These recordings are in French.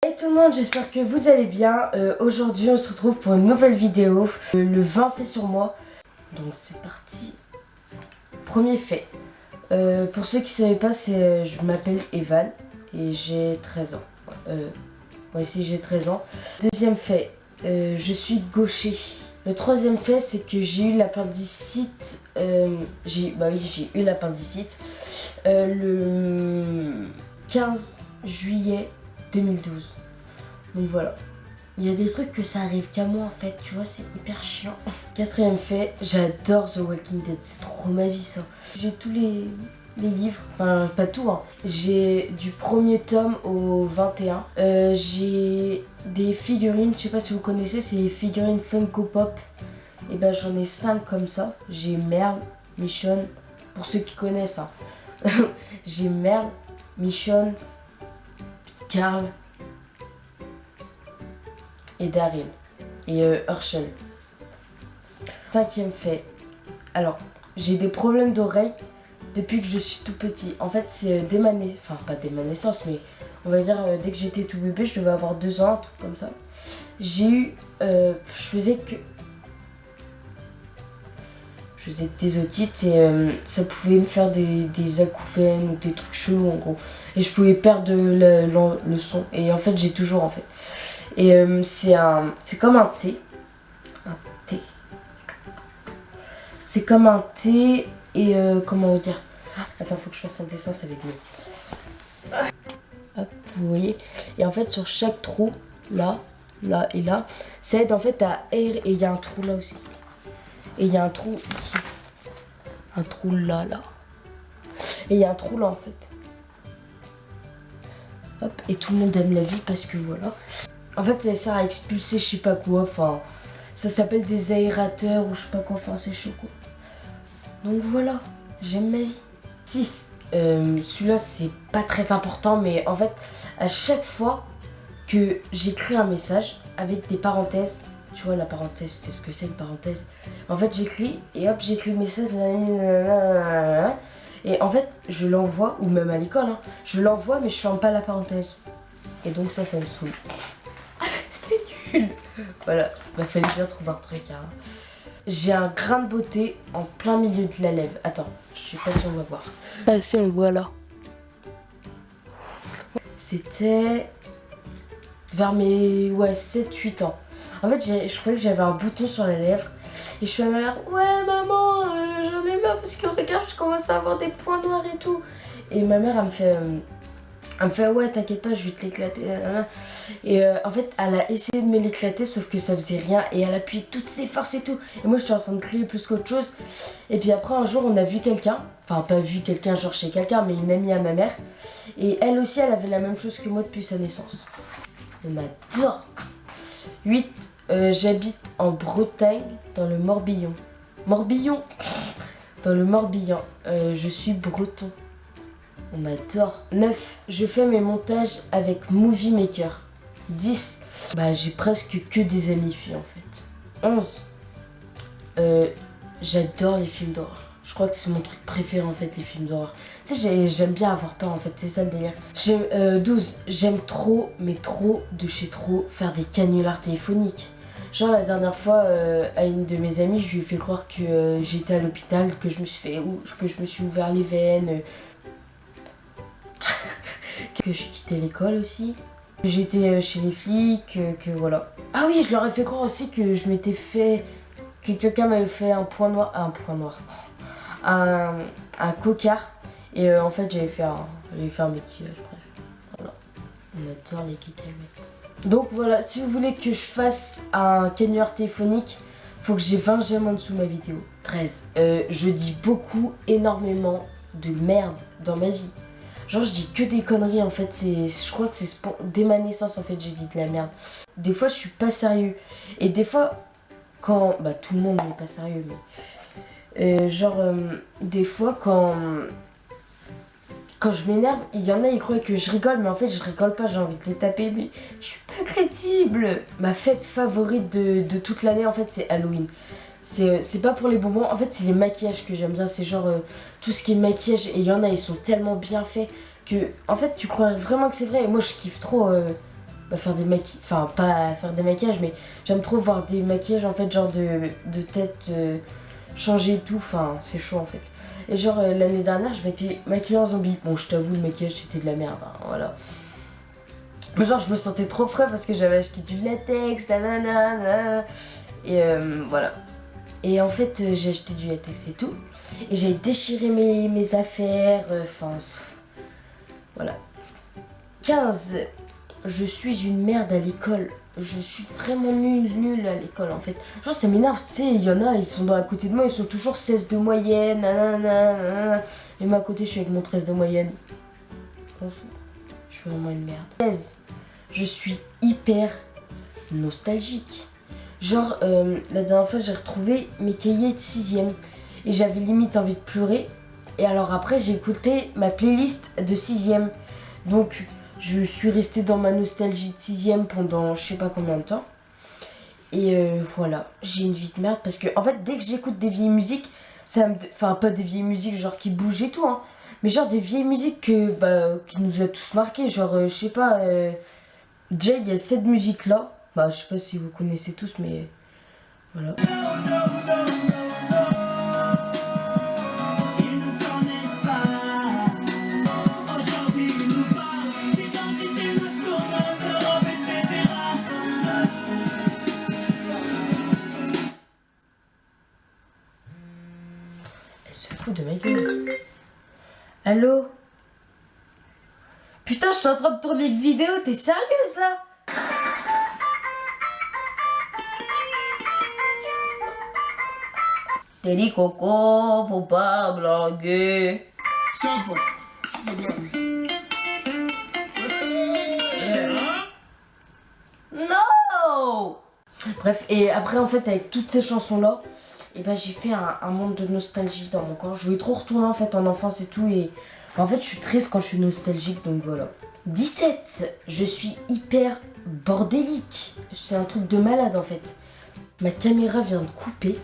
Hey tout le monde, j'espère que vous allez bien. Aujourd'hui on se retrouve pour une nouvelle vidéo. Le 20 fait sur moi. Donc c'est parti. Premier fait. Pour ceux qui ne savaient pas, je m'appelle Evan et j'ai 13 ans. Moi aussi j'ai 13 ans. Deuxième fait, je suis gaucher. Le troisième fait, c'est que j'ai eu l'appendicite. J'ai eu l'appendicite le 15 juillet 2012. Donc voilà. Il y a des trucs que ça arrive qu'à moi en fait, tu vois, c'est hyper chiant. Quatrième fait, j'adore The Walking Dead, c'est trop ma vie ça. J'ai tous les livres, enfin pas tout hein. J'ai du premier tome au 21. J'ai des figurines, je sais pas si vous connaissez, c'est les figurines Funko Pop. Et ben j'en ai 5 comme ça. J'ai Merle, Michonne, pour ceux qui connaissent hein. J'ai Merle, Michonne, Carl et Daryl et Herschel. Cinquième fait. Alors, j'ai des problèmes d'oreille depuis que je suis tout petit. En fait, c'est dès ma naissance, enfin pas dès ma naissance, mais on va dire dès que j'étais tout bébé, je devais avoir 2 ans, un truc comme ça. J'ai eu, je faisais des otites et ça pouvait me faire des acouphènes ou des trucs chelous en gros. Et je pouvais perdre le son. Et en fait, j'ai toujours en fait. Et c'est comme un thé. Un thé. C'est comme un thé et comment vous dire. Attends, faut que je fasse un dessin, ça va être mieux. Hop, vous voyez. Et en fait, sur chaque trou, là, là et là, ça aide en fait à aérer. Et il y a un trou là aussi. Et il y a un trou ici. Un trou là, là. Et il y a un trou là en fait. Hop, et tout le monde aime la vie parce que voilà. En fait, ça sert à expulser je sais pas quoi. Enfin, ça s'appelle des aérateurs ou je sais pas quoi. Enfin, c'est chaud quoi. Donc voilà, j'aime ma vie. 6. Celui-là, c'est pas très important, mais en fait, à chaque fois que j'écris un message avec des parenthèses, tu vois, la parenthèse, c'est ce que c'est une parenthèse. En fait, j'écris et hop, j'écris le message. Et en fait, je l'envoie, ou même à l'école, hein, je l'envoie, mais je ferme pas la parenthèse. Et donc, ça me saoule. C'était nul. Voilà, il fallait bien trouver un truc. Hein. J'ai un grain de beauté en plein milieu de la lèvre. Attends, je sais pas si on va voir. Ah si, on le voit là. C'était vers mes 7-8 ans. En fait, je croyais que j'avais un bouton sur la lèvre. Et je suis à ma mère, ouais maman, j'en ai marre parce que regarde, je commence à avoir des points noirs et tout. Et ma mère, elle me fait ouais, t'inquiète pas, je vais te l'éclater. Et en fait, elle a essayé de me l'éclater, sauf que ça faisait rien. Et elle appuyait toutes ses forces et tout. Et moi, j'étais en train de crier plus qu'autre chose. Et puis après, un jour, on a vu quelqu'un. Enfin, pas vu quelqu'un, genre chez quelqu'un, mais une amie à ma mère. Et elle aussi, elle avait la même chose que moi depuis sa naissance. On adore. 8. J'habite en Bretagne, dans le Morbihan. Morbihan. Dans le Morbihan. Je suis breton. On adore. 9. Je fais mes montages avec Movie Maker. 10. J'ai presque que des amis filles en fait. 11. J'adore les films d'horreur. Je crois que c'est mon truc préféré en fait, les films d'horreur. Tu sais, j'aime bien avoir peur en fait, c'est ça le délire. 12. J'aime trop, mais trop de chez trop, faire des canulars téléphoniques. Genre la dernière fois, à une de mes amies, je lui ai fait croire que j'étais à l'hôpital, que je me suis ouvert les veines. Que j'ai quitté l'école aussi, que j'étais chez les flics, que voilà. Ah oui, je leur ai fait croire aussi que je m'étais fait, que quelqu'un m'avait fait un cocard. Et en fait j'avais fait un maquillage, bref. Voilà, on adore les cacahuètes. Donc voilà, si vous voulez que je fasse un canular téléphonique, faut que j'ai 20 j'aime en dessous de ma vidéo. 13. Je dis énormément de merde dans ma vie. Genre je dis que des conneries en fait, je crois que c'est dès ma naissance en fait j'ai dit de la merde. Des fois je suis pas sérieux. Et des fois quand, tout le monde n'est pas sérieux mais des fois quand je m'énerve, il y en a ils croient que je rigole mais en fait je rigole pas, j'ai envie de les taper mais je suis pas crédible. Ma fête favorite de toute l'année en fait c'est Halloween. C'est pas pour les bonbons, en fait c'est les maquillages que j'aime bien, c'est genre tout ce qui est maquillage et il y en a ils sont tellement bien faits que en fait tu croirais vraiment que c'est vrai et moi je kiffe trop faire des maquillages, enfin pas faire des maquillages, mais j'aime trop voir des maquillages en fait, genre de tête changer et tout, enfin c'est chaud en fait. Et genre l'année dernière, je m'étais maquillée en zombie. Bon, je t'avoue, le maquillage c'était de la merde, hein, voilà. Mais genre, je me sentais trop frais parce que j'avais acheté du latex, nanana, et voilà. Et en fait, j'ai acheté du latex et tout. Et j'ai déchiré mes affaires, enfin, voilà. 15. Je suis une merde à l'école. Je suis vraiment nulle à l'école en fait. Genre ça m'énerve, tu sais, il y en a, ils sont à côté de moi, ils sont toujours 16 de moyenne, nanana. Et moi à côté, je suis avec mon 13 de moyenne. Bonjour. Je suis vraiment une merde. 16. Je suis hyper nostalgique. Genre, la dernière fois, j'ai retrouvé mes cahiers de 6ème. Et j'avais limite envie de pleurer. Et alors après, j'ai écouté ma playlist de 6ème. Donc, je suis restée dans ma nostalgie de 6ème pendant je sais pas combien de temps. Et voilà, j'ai une vie de merde parce que en fait dès que j'écoute des vieilles musiques, ça me... Enfin pas des vieilles musiques genre qui bougent et tout hein, mais genre des vieilles musiques qui nous a tous marqués, genre je sais pas, déjà il y a cette musique là, bah je sais pas si vous connaissez tous mais voilà. Elle se fout de ma gueule. Allô? Putain, je suis en train de tourner une vidéo, t'es sérieuse là? T'es dit Coco, faut pas blaguer. Stop, s'il te plaît. Non! Bref, et après en fait avec toutes ces chansons là, et ben j'ai fait un monde de nostalgie dans mon corps. Je voulais trop retourner en fait en enfance et tout et en fait je suis triste quand je suis nostalgique donc voilà. 17. Je suis hyper bordélique. C'est un truc de malade en fait. Ma caméra vient de couper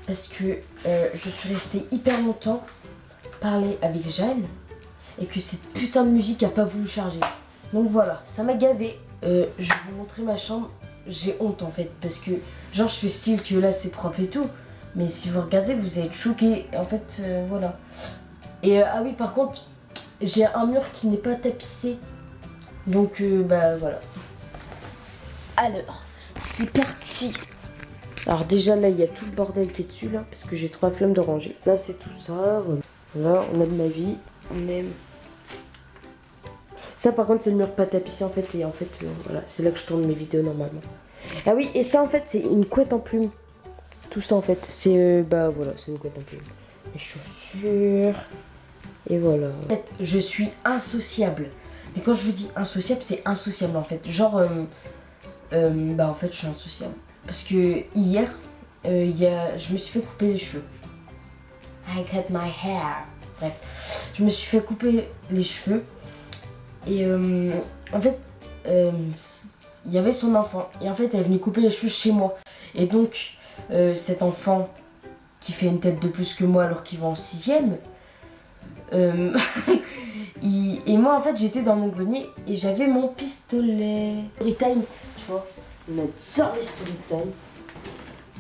parce que je suis restée hyper longtemps parler avec Jeanne et que cette putain de musique a pas voulu charger. Donc voilà, ça m'a gavé. Je vais vous montrer ma chambre. J'ai honte en fait parce que genre je fais style que là c'est propre et tout. Mais si vous regardez vous allez être choqués. En fait voilà. Et ah oui par contre j'ai un mur qui n'est pas tapissé. Donc bah voilà. Alors c'est parti. Alors déjà là il y a tout le bordel qui est dessus là. Parce que j'ai trop la flemme de ranger. Là c'est tout ça. Voilà on aime ma vie. On aime. Ça par contre c'est le mur pas tapissé en fait. Et en fait voilà c'est là que je tourne mes vidéos normalement. Ah oui et ça en fait c'est une couette en plume. Tout ça en fait c'est bah voilà c'est une couette en plume. Les chaussures. Et voilà. En fait je suis insociable. Mais quand je vous dis insociable c'est insociable en fait. Genre bah en fait je suis insociable. Parce que hier je me suis fait couper les cheveux. I cut my hair. Bref. Je me suis fait couper les cheveux. Et en fait il y avait son enfant et en fait elle est venue couper les cheveux chez moi et donc cet enfant qui fait une tête de plus que moi alors qu'il va en 6ème et moi en fait j'étais dans mon grenier et j'avais mon pistolet story time, tu vois, on adore les story time,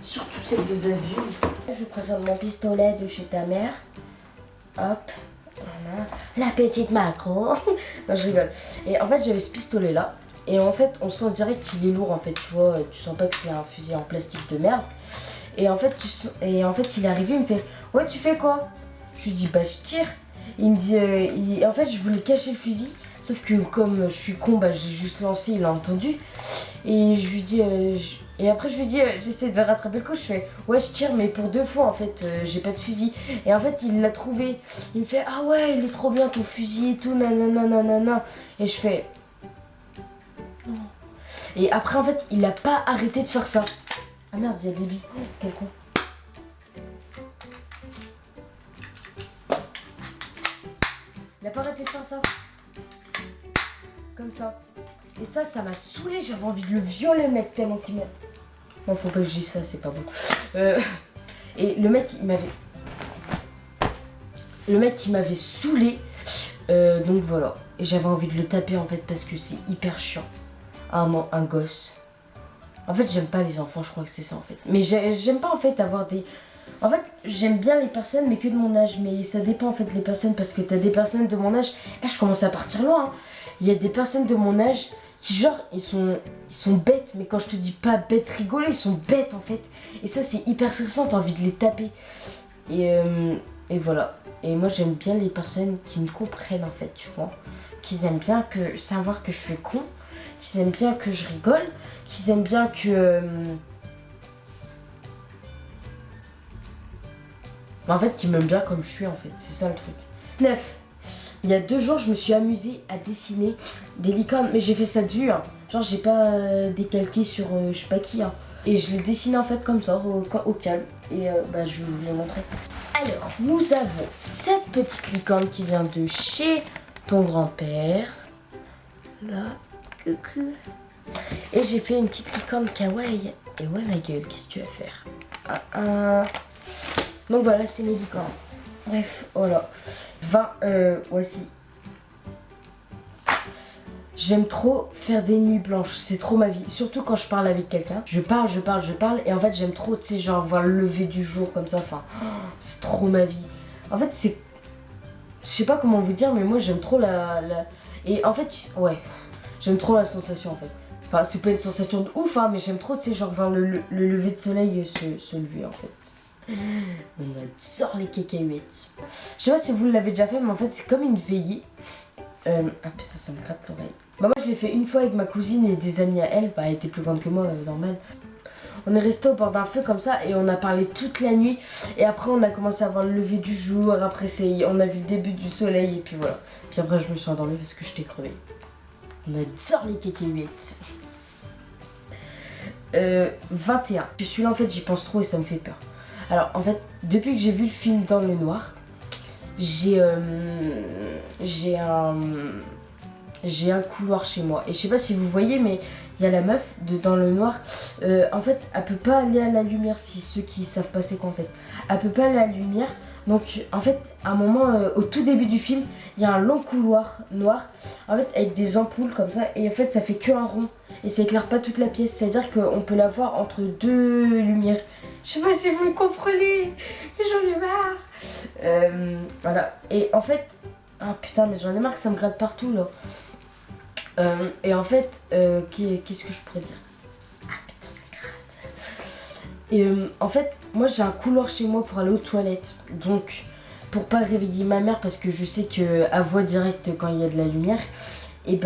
surtout celle de Vavu. Je présente mon pistolet de chez ta mère, hop. Voilà. La petite macro. Non je rigole. Et en fait j'avais ce pistolet là. Et en fait on sent direct qu'il est lourd en fait. Tu vois, tu sens pas que c'est un fusil en plastique de merde. Et en fait il est arrivé, il me fait ouais tu fais quoi? Je lui dis bah je tire. Il me dit en fait je voulais cacher le fusil. Sauf que comme je suis con bah j'ai juste lancé, il a entendu. Et je lui dis et après je lui dis j'essaie de rattraper le coup, je fais ouais je tire mais pour 2 fois en fait j'ai pas de fusil. Et en fait il l'a trouvé, il me fait ah ouais il est trop bien ton fusil et tout nanana. Et je fais non. Et après en fait il a pas arrêté de faire ça. Ah merde il y a des billes, oh, quel con. Il a pas arrêté de faire ça. Comme ça. Et ça m'a saoulé, j'avais envie de le violer le mec tellement qu'il m'a... Non faut pas que je dise ça, c'est pas bon. Et le mec il m'avait saoulé. Donc voilà. Et j'avais envie de le taper en fait parce que c'est hyper chiant. un gosse. En fait, j'aime pas les enfants, je crois que c'est ça en fait. Mais j'aime pas en fait avoir des... En fait, j'aime bien les personnes, mais que de mon âge. Mais ça dépend en fait les personnes, parce que t'as des personnes de mon âge... Là, je commence à partir loin. Hein. Il y a des personnes de mon âge qui genre, ils sont bêtes. Mais quand je te dis pas bêtes rigoler, ils sont bêtes en fait. Et ça, c'est hyper stressant, t'as envie de les taper. Et voilà. Et moi, j'aime bien les personnes qui me comprennent en fait, tu vois. Qui aiment bien savoir que je suis con. Qui aiment bien que je rigole. Qui aiment bien que... En fait, qui m'aiment bien comme je suis en fait. C'est ça le truc. 9. Il y a 2 jours, je me suis amusée à dessiner des licornes. Mais j'ai fait ça dur. Genre, j'ai pas décalqué sur je sais pas qui. Hein. Et je l'ai dessiné en fait comme ça, au calme. Et je vais vous les montrer. Alors, nous avons cette petite licorne qui vient de chez ton grand-père. Là, coucou. Et j'ai fait une petite licorne kawaii. Et ouais, ma gueule, qu'est-ce que tu vas faire? Donc voilà, c'est mes licornes. Bref, voilà. Voici. J'aime trop faire des nuits blanches, c'est trop ma vie. Surtout quand je parle avec quelqu'un. Je parle. Et en fait, j'aime trop, tu sais, genre voir le lever du jour comme ça. Enfin, c'est trop ma vie. En fait, c'est... Je sais pas comment vous dire, mais moi, j'aime trop Et en fait, ouais. J'aime trop la sensation, en fait. Enfin, c'est pas une sensation de ouf, hein, mais j'aime trop, tu sais, genre voir le lever de soleil se lever, en fait. On adore les cacahuètes. Je sais pas si vous l'avez déjà fait, mais en fait, c'est comme une veillée. Ah putain, ça me gratte l'oreille. Moi, je l'ai fait une fois avec ma cousine et des amis à elle. Elle était plus grande que moi, normal. On est resté au bord d'un feu comme ça et on a parlé toute la nuit. Et après, on a commencé à voir le lever du jour. Après, on a vu le début du soleil et puis voilà. Puis après, je me suis endormie parce que j'étais crevée. On adore les cacahuètes. 21. Je suis là, en fait, j'y pense trop et ça me fait peur. Alors, en fait, depuis que j'ai vu le film Dans le Noir, j'ai un couloir chez moi. Et je sais pas si vous voyez, mais il y a la meuf Dans le Noir. En fait, elle peut pas aller à la lumière, si ceux qui savent pas c'est quoi en fait. Elle peut pas aller à la lumière. Donc, en fait, à un moment, au tout début du film, il y a un long couloir noir, en fait, avec des ampoules comme ça. Et en fait, ça fait qu'un rond. Et ça éclaire pas toute la pièce. C'est-à-dire qu'on peut la voir entre 2 lumières. Je sais pas si vous me comprenez, mais j'en ai marre. Voilà. Et en fait... Ah putain, mais j'en ai marre que ça me gratte partout, là. Et en fait, qu'est-ce que je pourrais dire? Ah putain, ça gratte. Et en fait, moi, j'ai un couloir chez moi pour aller aux toilettes. Donc, pour pas réveiller ma mère, parce que je sais qu'elle voit direct quand il y a de la lumière. Et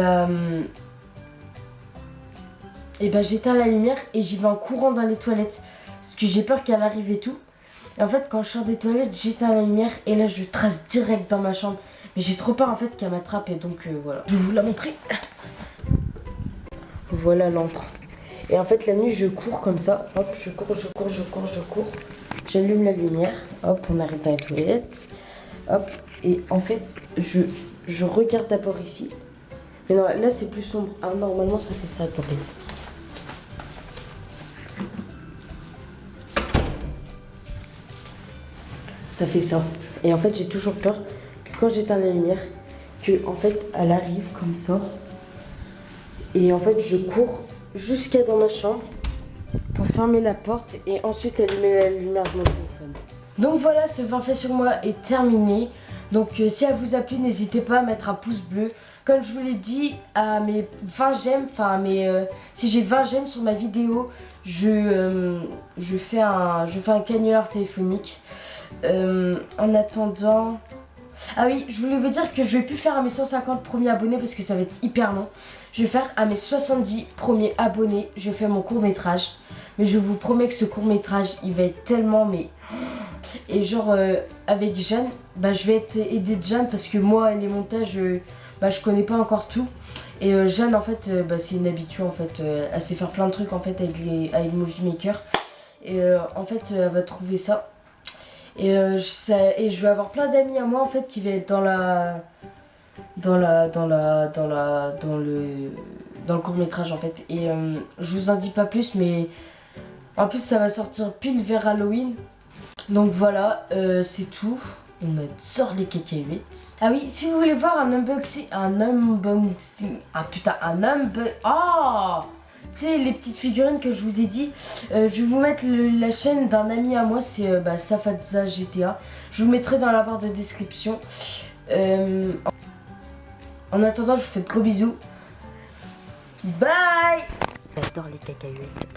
j'éteins la lumière et j'y vais en courant dans les toilettes. Parce que j'ai peur qu'elle arrive et tout. Et en fait, quand je sors des toilettes, j'éteins la lumière et là, je trace direct dans ma chambre. Mais j'ai trop peur en fait qu'elle m'attrape et donc voilà. Je vais vous la montrer. Voilà l'entrée. Et en fait, la nuit, je cours comme ça. Hop, je cours. J'allume la lumière. Hop, on arrive dans les toilettes. Hop, et en fait, je regarde d'abord ici. Mais non, là, c'est plus sombre. Ah, normalement, ça fait ça. Attendez. Ça fait ça. Et en fait, j'ai toujours peur que quand j'éteins la lumière, que en fait, elle arrive comme ça. Et en fait, je cours jusqu'à dans ma chambre pour fermer la porte et ensuite allumer la lumière de mon téléphone. Donc voilà, ce 20 faits sur moi est terminé. Donc si elle vous a plu, n'hésitez pas à mettre un pouce bleu. Comme je vous l'ai dit, à mes 20 j'aime, si j'ai 20 j'aime sur ma vidéo, je fais un canular téléphonique. En attendant... Ah oui, je voulais vous dire que je vais plus faire à mes 150 premiers abonnés parce que ça va être hyper long. Je vais faire à mes 70 premiers abonnés, je fais mon court-métrage. Mais je vous promets que ce court-métrage, il va être tellement... Et genre, avec Jeanne, je vais être aidée de Jeanne parce que moi, les montages, je connais pas encore tout. Et Jeanne, en fait, c'est une habituée, en fait. Elle sait faire plein de trucs, en fait, avec Movie Maker. Et en fait, elle va trouver ça. Et je vais avoir plein d'amis à moi, en fait, qui vont être dans le court-métrage, en fait. Et je vous en dis pas plus, mais en plus, ça va sortir pile vers Halloween. Donc voilà, c'est tout. On adore les cacahuètes. Ah oui, si vous voulez voir un unboxing... Oh, tu sais, les petites figurines que je vous ai dit, je vais vous mettre la chaîne d'un ami à moi, c'est Safadza GTA. Je vous mettrai dans la barre de description. En attendant, je vous fais de gros bisous. Bye. J'adore les cacahuètes.